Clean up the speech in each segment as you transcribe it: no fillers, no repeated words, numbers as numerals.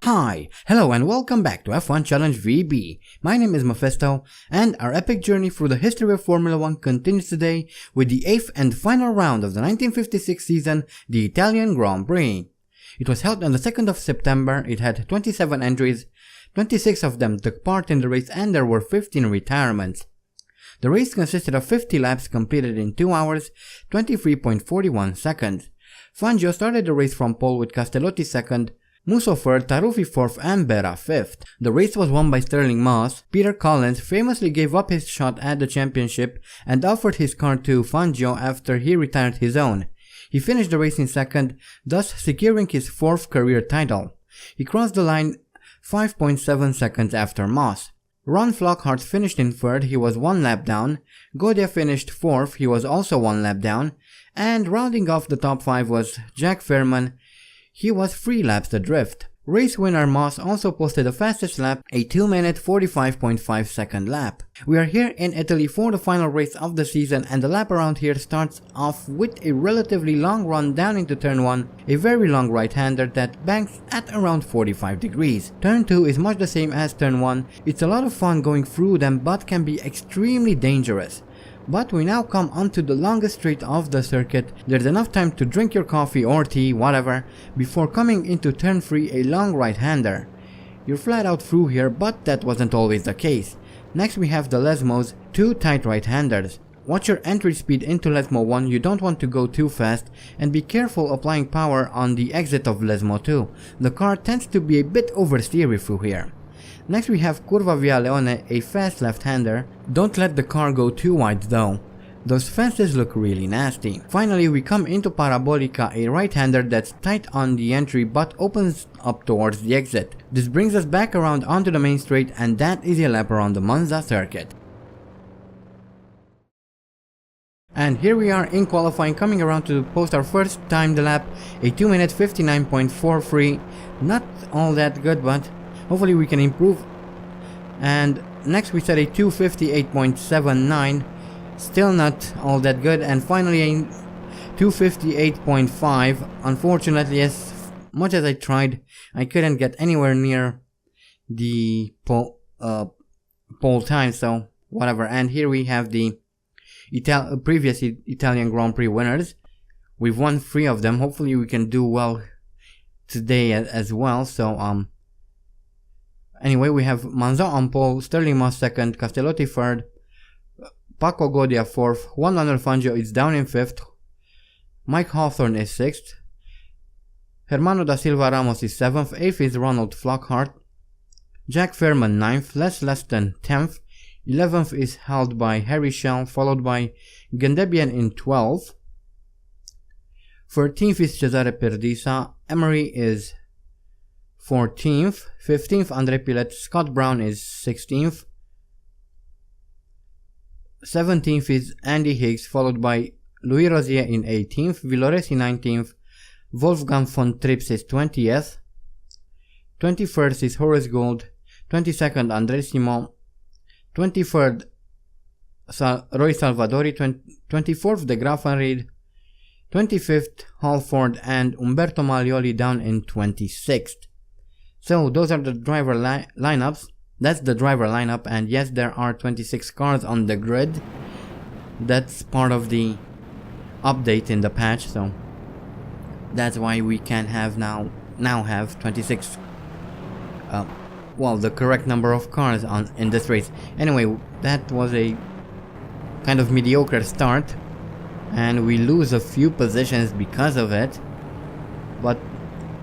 Hi, hello and welcome back to F1 Challenge VB. My name is Mephisto and our epic journey through the history of Formula 1 continues today with the 8th and final round of the 1956 season, the Italian Grand Prix. It was held on the 2nd of September, it had 27 entries, 26 of them took part in the race and there were 15 retirements. The race consisted of 50 laps completed in 2 hours, 23.41 seconds. Fangio started the race from pole with Castellotti second, Musso third, Taruffi fourth and Behra fifth. The race was won by Stirling Moss. Peter Collins famously gave up his shot at the championship and offered his car to Fangio after he retired his own. He finished the race in second, thus securing his 4th career title. He crossed the line 5.7 seconds after Moss. Ron Flockhart finished in 3rd, he was 1 lap down. Godia finished 4th, he was also 1 lap down. And rounding off the top 5 was Jack Fairman. He was 3 laps adrift. Race winner Moss also posted the fastest lap, a 2-minute 45.5 second lap. We are here in Italy for the final race of the season and the lap around here starts off with a relatively long run down into turn 1, a very long right-hander that banks at around 45 degrees. Turn 2 is much the same as turn 1, it's a lot of fun going through them but can be extremely dangerous. But we now come onto the longest straight of the circuit. There's enough time to drink your coffee or tea, whatever, before coming into turn 3, a long right-hander. You're flat out through here, but that wasn't always the case. Next we have the Lesmos, 2 tight right-handers. Watch your entry speed into Lesmo 1, you don't want to go too fast, and be careful applying power on the exit of Lesmo 2. The car tends to be a bit oversteery through here. Next we have Curva Via Leone, a fast left-hander. Don't let the car go too wide though. Those fences look really nasty. Finally we come into Parabolica, a right-hander that's tight on the entry but opens up towards the exit. This brings us back around onto the main straight and that is a lap around the Monza circuit. And here we are in qualifying, coming around to post our first timed lap, a 2-minute 59.43. Not all that good, but hopefully we can improve. And next we set a 258.79, still not all that good. And finally a 258.5. Unfortunately, as much as I tried, I couldn't get anywhere near the pole time, so whatever. And here we have the previous Italian Grand Prix winners. We've won 3 of them. Hopefully we can do well today as well. So anyway, we have Manzon on pole, Stirling Moss second, Castellotti third, Paco Godia 4th, Juan Manuel Fangio is down in 5th, Mike Hawthorne is 6th, Hermano da Silva Ramos is 7th, 8th is Ronald Flockhart, Jack Fairman 9th, Les Leston 10th, 11th is held by Harry Schell, followed by Gendebien in 12th, 13th is Cesare Perdisa, Emery is 14th, 15th Andre Pilet, Scott Brown is 16th, 17th is Andy Higgs, followed by Louis Rosier in 18th, Villoresi 19th, Wolfgang von Trips is 20th, 21st is Horace Gould, 22nd André Simon, 23rd Roy Salvadori, 24th De Graffenried, 25th Halford and Umberto Maglioli down in 26th. So those are the driver lineups. That's the driver lineup, and yes, there are 26 cars on the grid. That's part of the update in the patch, so that's why we can have now have 26 well, the correct number of cars in this race. Anyway, that was a kind of mediocre start and we lose a few positions because of it, but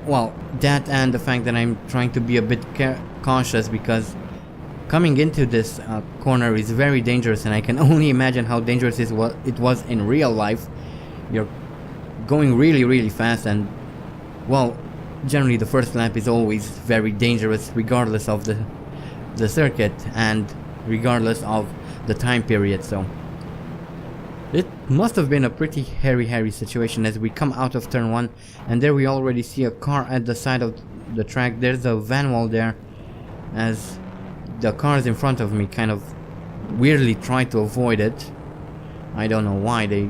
well, that and the fact that I'm trying to be a bit cautious because coming into this corner is very dangerous, and I can only imagine how dangerous it was in real life. You're going really fast, and well, generally the first lap is always very dangerous regardless of the circuit and regardless of the time period. So it must have been a pretty hairy situation as we come out of turn 1, and there we already see a car at the side of the track. There's a van wall there as the cars in front of me kind of weirdly try to avoid it. I don't know why they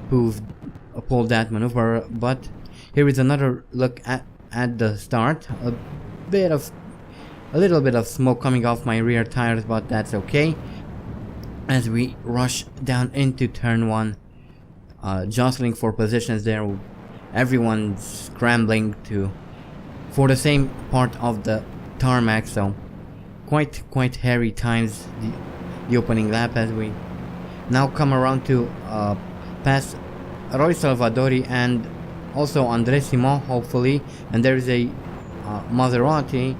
pulled that maneuver, but here is another look at the start. a little bit of smoke coming off my rear tires, but that's okay. As we rush down into turn 1, jostling for positions there, everyone's scrambling for the same part of the tarmac, so quite hairy times the opening lap, as we now come around to pass Roy Salvadori and also André Simon, hopefully, and there is a Maserati,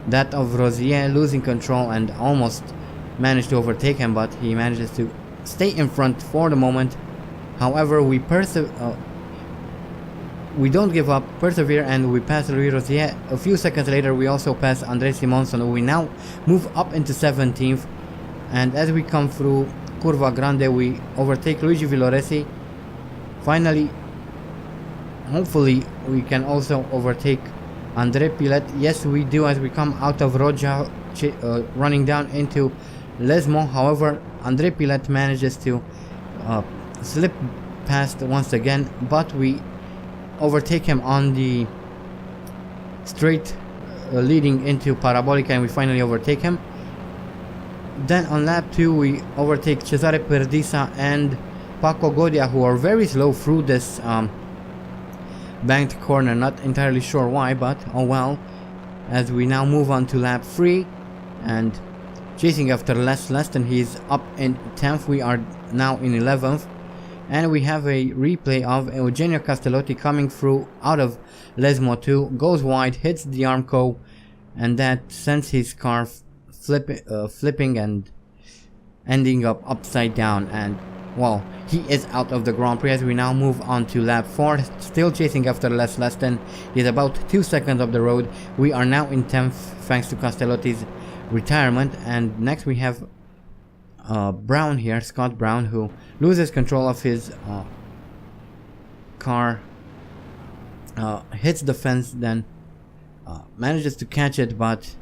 that of Rosier, losing control and almost managed to overtake him, but he manages to stay in front for the moment. However, we don't give up, persevere, and we pass Louis Rosier. A few seconds later we also pass André Simon, so we now move up into 17th, and as we come through Curva Grande we overtake Luigi Villoresi. Finally, hopefully we can also overtake André Pilet. Yes, we do, as we come out of Roja, running down into Lesmo. However, André Pilet manages to slip past once again, but we overtake him on the straight leading into Parabolica, and we finally overtake him. Then on lap 2 we overtake Cesare Perdisa and Paco Godia, who are very slow through this banked corner. Not entirely sure why, but oh well. As we now move on to lap 3 and chasing after Les Leston, he's up in 10th, we are now in 11th, and we have a replay of Eugenio Castellotti coming through out of Lesmo 2, goes wide, hits the Armco, and that sends his car flipping and ending up upside down, and well, he is out of the Grand Prix. As we now move on to lap 4, still chasing after Les Leston. He's about 2 seconds up the road. We are now in 10th thanks to Castellotti's retirement, and next we have Brown here, Scott Brown, who loses control of his car, hits the fence, then manages to catch it, but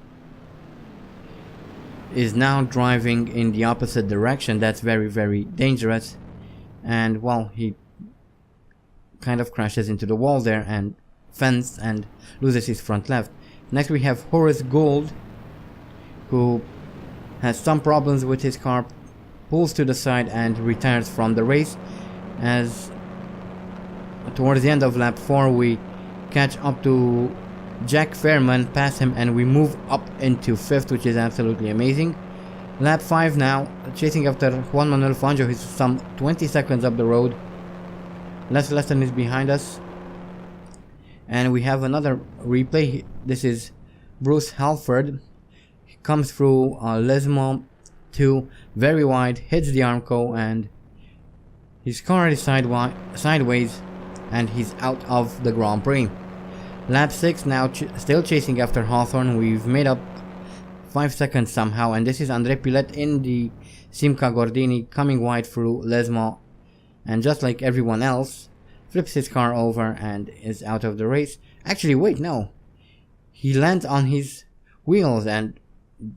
is now driving in the opposite direction. That's very dangerous, and well, he kind of crashes into the wall there and fence and loses his front left. Next we have Horace Gould, who has some problems with his car, pulls to the side and retires from the race. As towards the end of lap 4 we catch up to Jack Fairman, pass him, and we move up into 5th, which is absolutely amazing. Lap 5 now, chasing after Juan Manuel Fangio, who's some 20 seconds up the road. Les Leston is behind us, and we have another replay. This is Bruce Halford. He comes through Lesmo 2, very wide, hits the Armco, and his car is sideways, and he's out of the Grand Prix. Lap 6 now, still chasing after Hawthorne. We've made up 5 seconds somehow, and this is André Pilet in the Simca Gordini coming wide through Lesmo, and just like everyone else, flips his car over and is out of the race. Actually, wait, no. He lands on his wheels and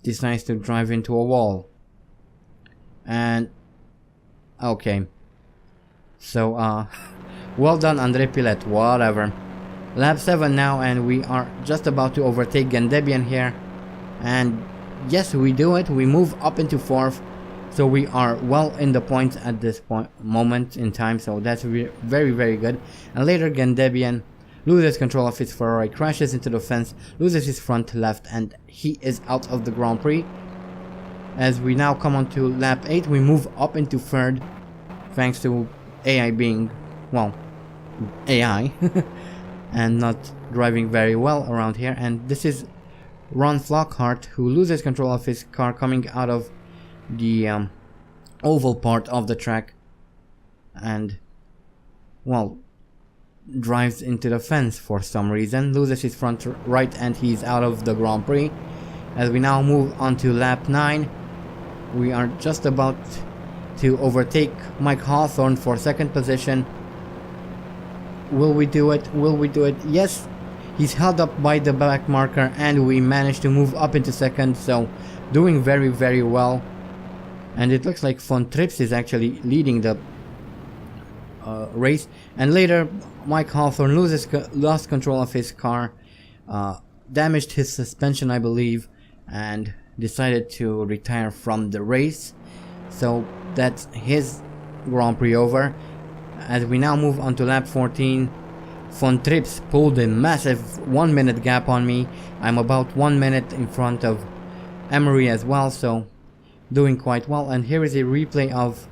decides to drive into a wall. And okay. So, well done, André Pilet, whatever. Lap 7 now, and we are just about to overtake Gendebian here. And yes, we do it. We move up into 4th. So we are well in the points at this moment in time. So that's very good. And later Gendebian loses control of his Ferrari, crashes into the fence, loses his front left, and he is out of the Grand Prix. As we now come on to lap 8, we move up into 3rd, thanks to AI being, well, AI. And not driving very well around here. And this is Ron Flockhart, who loses control of his car coming out of the oval part of the track, and well, drives into the fence for some reason, loses his front right, and he's out of the Grand Prix. As we now move on to lap 9, we are just about to overtake Mike Hawthorne for 2nd position. Will we do it? Will we do it? Yes, he's held up by the back marker, and we managed to move up into 2nd, so doing very well. And it looks like Von Trips is actually leading the race. And later Mike Hawthorne lost control of his car, damaged his suspension, I believe, and decided to retire from the race. So that's his Grand Prix over. As we now move on to lap 14, Von Trips pulled a massive 1 minute gap on me. I'm about 1 minute in front of Emery as well, so doing quite well. And here is a replay of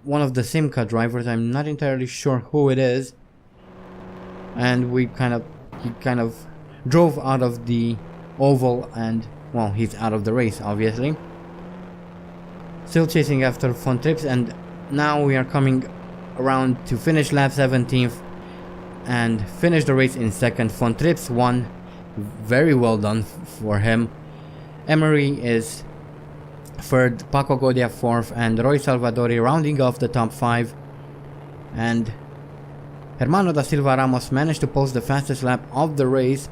one of the Simca drivers. I'm not entirely sure who it is. And he kind of drove out of the oval, and well, he's out of the race obviously. Still chasing after Von Trips, and now we are coming around to finish lap 17th and finish the race in second. Von Trips won. Very well done for him. Emery is third, Paco Godia fourth, and Roy Salvadori rounding off the top 5. And Hermano da Silva Ramos managed to post the fastest lap of the race.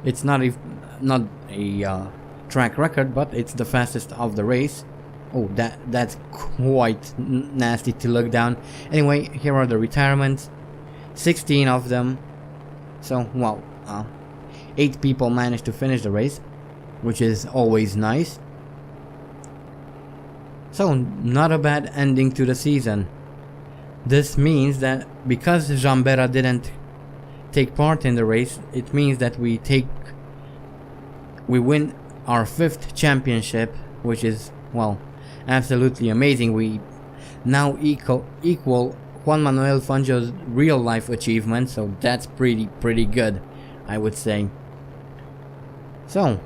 It's not a track record, but it's the fastest of the race. Oh, that's quite nasty to look down. Anyway, here are the retirements. 16 of them. So, well, 8 people managed to finish the race, which is always nice. So, not a bad ending to the season. This means that because Jean Behra didn't take part in the race, it means that we win our 5th championship, which is, well, absolutely amazing. We now equal Juan Manuel Fangio's real life achievement, so that's pretty good, I would say. So,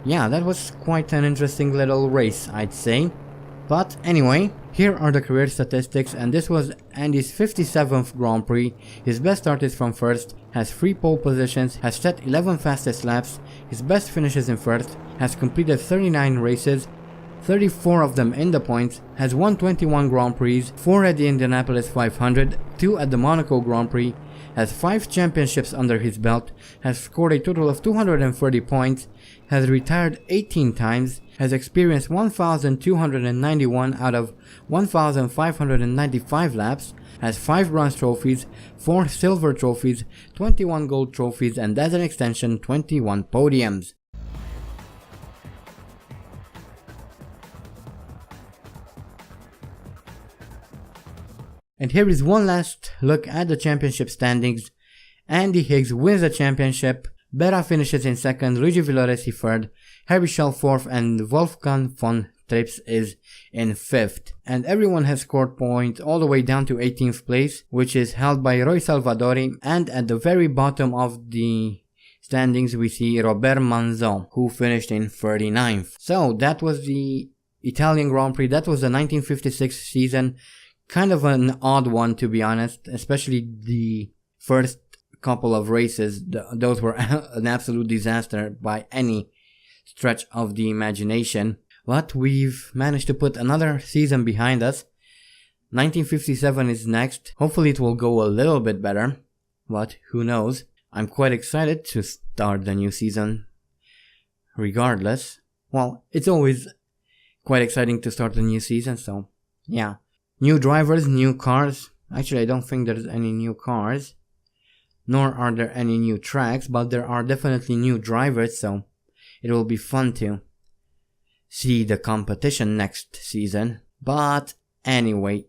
yeah, that was quite an interesting little race, I'd say. But anyway, here are the career statistics, and this was Andy's 57th Grand Prix. His best start is from first, has 3 pole positions, has set 11 fastest laps, his best finishes in first, has completed 39 races, 34 of them in the points, has won 21 Grand Prix, 4 at the Indianapolis 500, 2 at the Monaco Grand Prix, has 5 championships under his belt, has scored a total of 230 points, has retired 18 times, has experienced 1,291 out of 1,595 laps, has 5 bronze trophies, 4 silver trophies, 21 gold trophies, and as an extension 21 podiums. And here is one last look at the championship standings. Andy Higgs wins the championship, Behra finishes in second, Luigi Villoresi third, Harry Schell fourth, and Wolfgang von Trips is in 5th. And everyone has scored points all the way down to 18th place, which is held by Roy Salvadori, and at the very bottom of the standings we see Robert Manzon, who finished in 39th. So that was the Italian Grand Prix. That was the 1956 season. Kind of an odd one, to be honest, especially the first couple of races. Those were an absolute disaster by any stretch of the imagination. But we've managed to put another season behind us. 1957 is next. Hopefully it will go a little bit better, but who knows. I'm quite excited to start the new season regardless. Well, it's always quite exciting to start the new season, so yeah. New drivers, new cars. Actually, I don't think there's any new cars. Nor are there any new tracks, but there are definitely new drivers, so it will be fun to see the competition next season. But anyway,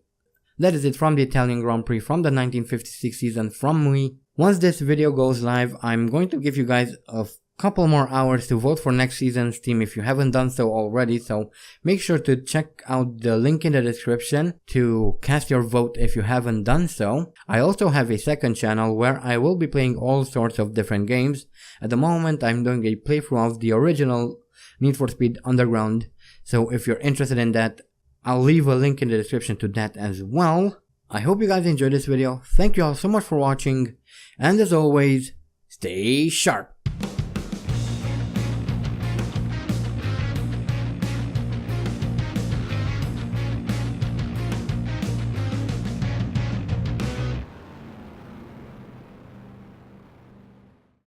that is it from the Italian Grand Prix from the 1956 season from me. Once this video goes live, I'm going to give you guys a couple more hours to vote for next season's team if you haven't done so already, so make sure to check out the link in the description to cast your vote if you haven't done so. I also have a second channel where I will be playing all sorts of different games. At the moment I'm doing a playthrough of the original Need for Speed Underground, so if you're interested in that, I'll leave a link in the description to that as well. I hope you guys enjoyed this video. Thank you all so much for watching, and as always, stay sharp.